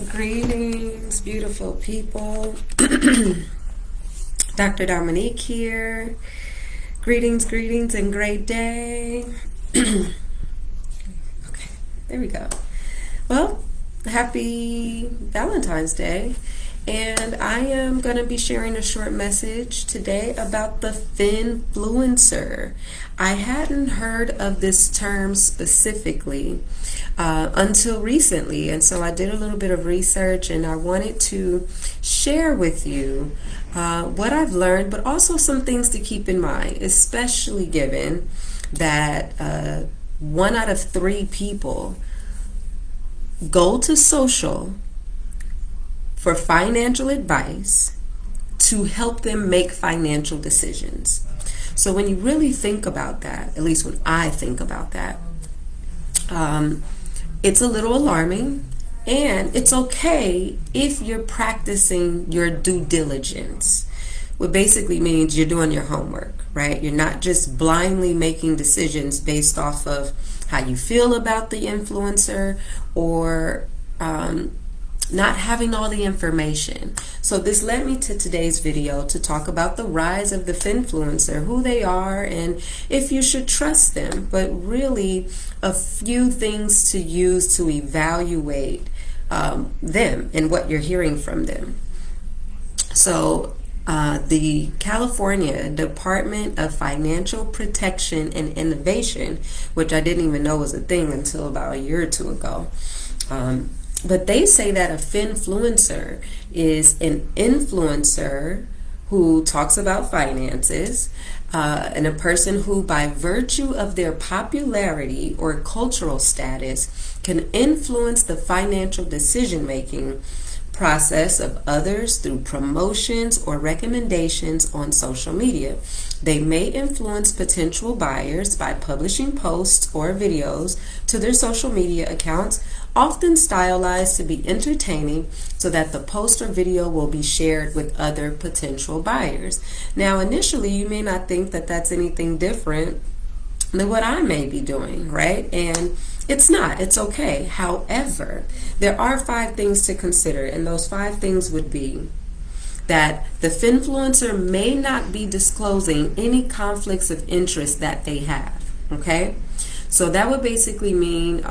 Greetings, beautiful people. Dr. Dominique here. Greetings, and great day. Okay, there we go. Well, happy Valentine's Day. And I am going to be sharing a short message today about the FinFluencer. I hadn't heard of this term specifically until recently, and so I did a little bit of research and I wanted to share with you what I've learned, but also some things to keep in mind, especially given that 1 out of 3 people go to social for financial advice to help them make financial decisions. So when you really think about that, at least when I think about that, it's a little alarming, and it's okay if you're practicing your due diligence, what basically means you're doing your homework, right? You're not just blindly making decisions based off of how you feel about the influencer or not having all the information. So this led me to today's video to talk about the rise of the FinFluencer, who they are, and if you should trust them, but really a few things to use to evaluate them and what you're hearing from them. So the California Department of Financial Protection and Innovation, which I didn't even know was a thing until about a year or two ago, but they say that a FinFluencer is an influencer who talks about finances, and a person who, by virtue of their popularity or cultural status, can influence the financial decision-making process of others through promotions or recommendations on social media. They may influence potential buyers by publishing posts or videos to their social media accounts, often stylized to be entertaining so that the post or video will be shared with other potential buyers. Now, initially, you may not think that that's anything different than what I may be doing, right? And it's not. It's okay. However, there are 5 things to consider, and those 5 things would be that the FinFluencer may not be disclosing any conflicts of interest that they have, okay? So that would basically mean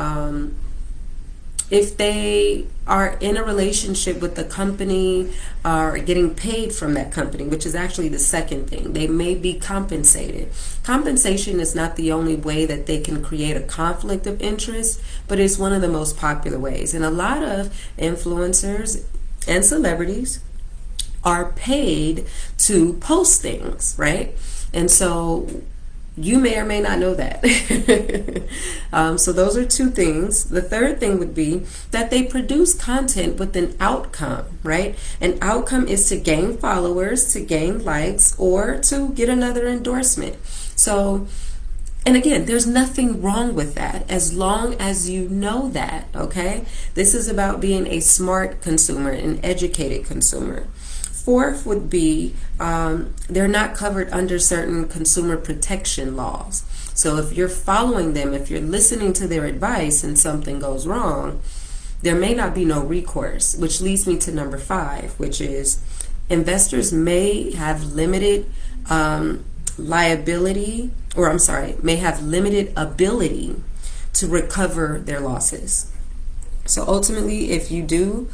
if they are in a relationship with the company or getting paid from that company, which is actually the second thing, they may be compensated. Compensation is not the only way that they can create a conflict of interest, but it's one of the most popular ways. And a lot of influencers and celebrities are paid to post things, right? And so you may or may not know that. So those are 2 things. The third thing would be that they produce content with an outcome, right? An outcome is to gain followers, to gain likes, or to get another endorsement. So, and again, there's nothing wrong with that as long as you know that, okay? This is about being a smart consumer, an educated consumer. Fourth would be they're not covered under certain consumer protection laws. So if you're following them, if you're listening to their advice and something goes wrong, there may not be no recourse, which leads me to number 5, which is investors may have limited may have limited ability to recover their losses. So ultimately, if you do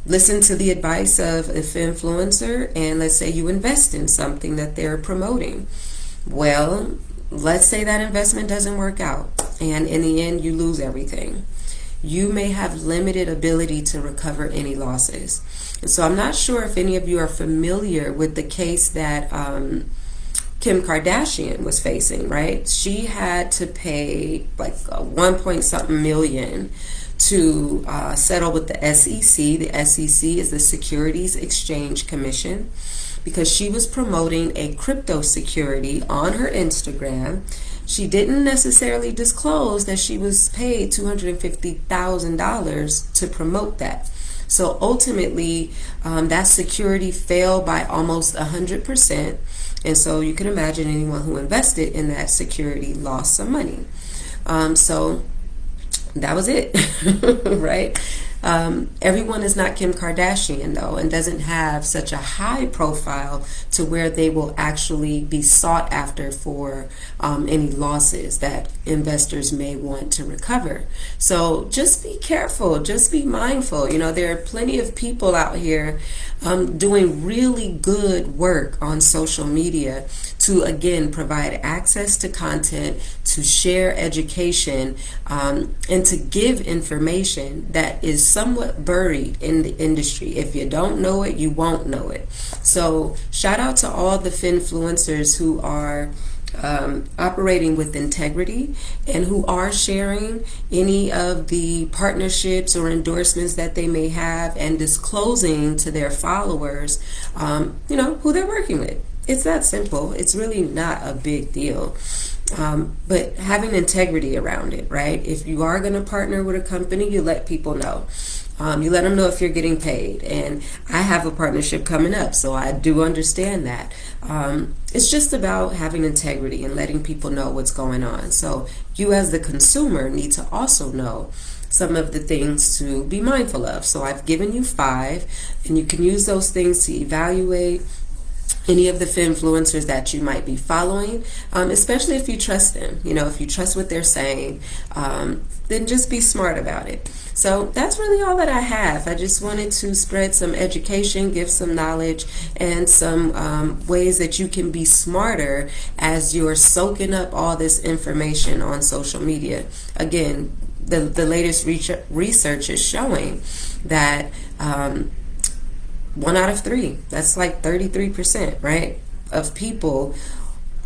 listen to the advice of a FinFluencer, and let's say you invest in something that they're promoting. Well, let's say that investment doesn't work out, and in the end you lose everything. You may have limited ability to recover any losses. And so I'm not sure if any of you are familiar with the case that Kim Kardashian was facing, right? She had to pay like 1 point something million to settle with the SEC. The SEC is the Securities Exchange Commission, because she was promoting a crypto security on her Instagram. She didn't necessarily disclose that she was paid $250,000 to promote that. So ultimately, that security fell by almost 100%. And so you can imagine anyone who invested in that security lost some money. So that was it, right? Everyone is not Kim Kardashian, though, and doesn't have such a high profile to where they will actually be sought after for any losses that investors may want to recover. So just be careful, just be mindful. There are plenty of people out here doing really good work on social media to, again, provide access to content, to share education, and to give information that is somewhat buried in the industry. If you don't know it, you won't know it. So shout out to all the finfluencers who are operating with integrity and who are sharing any of the partnerships or endorsements that they may have and disclosing to their followers, who they're working with. It's that simple. It's really not a big deal. But having integrity around it, right? If you are going to partner with a company, you let people know. You let them know if you're getting paid. And I have a partnership coming up, so I do understand that. It's just about having integrity and letting people know what's going on. So you as the consumer need to also know some of the things to be mindful of. So I've given you 5, and you can use those things to evaluate any of the finfluencers that you might be following, especially if you trust them. If you trust what they're saying, then just be smart about it. So that's really all that I have. I just wanted to spread some education, give some knowledge, and some ways that you can be smarter as you're soaking up all this information on social media. Again, the latest research is showing that 1 out of 3, that's like 33%, right, of people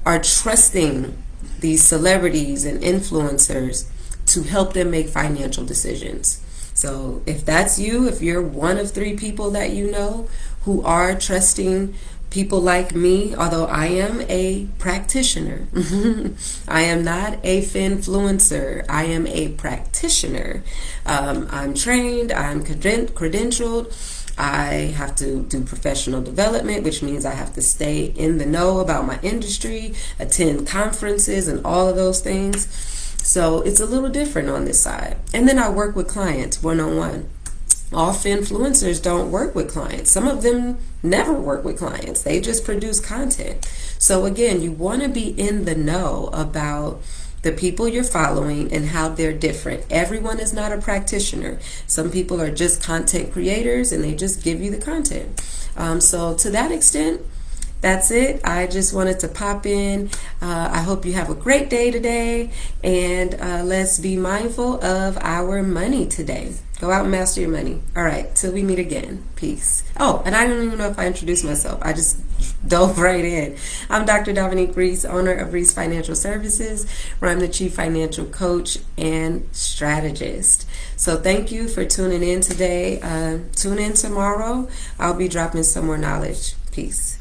are trusting these celebrities and influencers to help them make financial decisions. So if that's you, if you're 1 of 3 people that you know who are trusting people like me, although I am a practitioner, I am not a finfluencer, I am a practitioner. I'm trained, I'm credentialed. I have to do professional development, which means I have to stay in the know about my industry, attend conferences, and all of those things. So it's a little different on this side. And then I work with clients one-on-one. All finfluencers don't work with clients. Some of them never work with clients. They just produce content. So again, you want to be in the know about the people you're following and how they're different. Everyone is not a practitioner. Some people are just content creators and they just give you the content. So to that extent, that's it. I just wanted to pop in. I hope you have a great day today, and let's be mindful of our money today. Go out and master your money. All right, till we meet again. Peace. Oh, and I don't even know if I introduced myself. I just dove right in. I'm Dr. Dominique Reese, owner of Reese Financial Services, where I'm the Chief Financial Coach and Strategist. So thank you for tuning in today. Tune in tomorrow. I'll be dropping some more knowledge. Peace.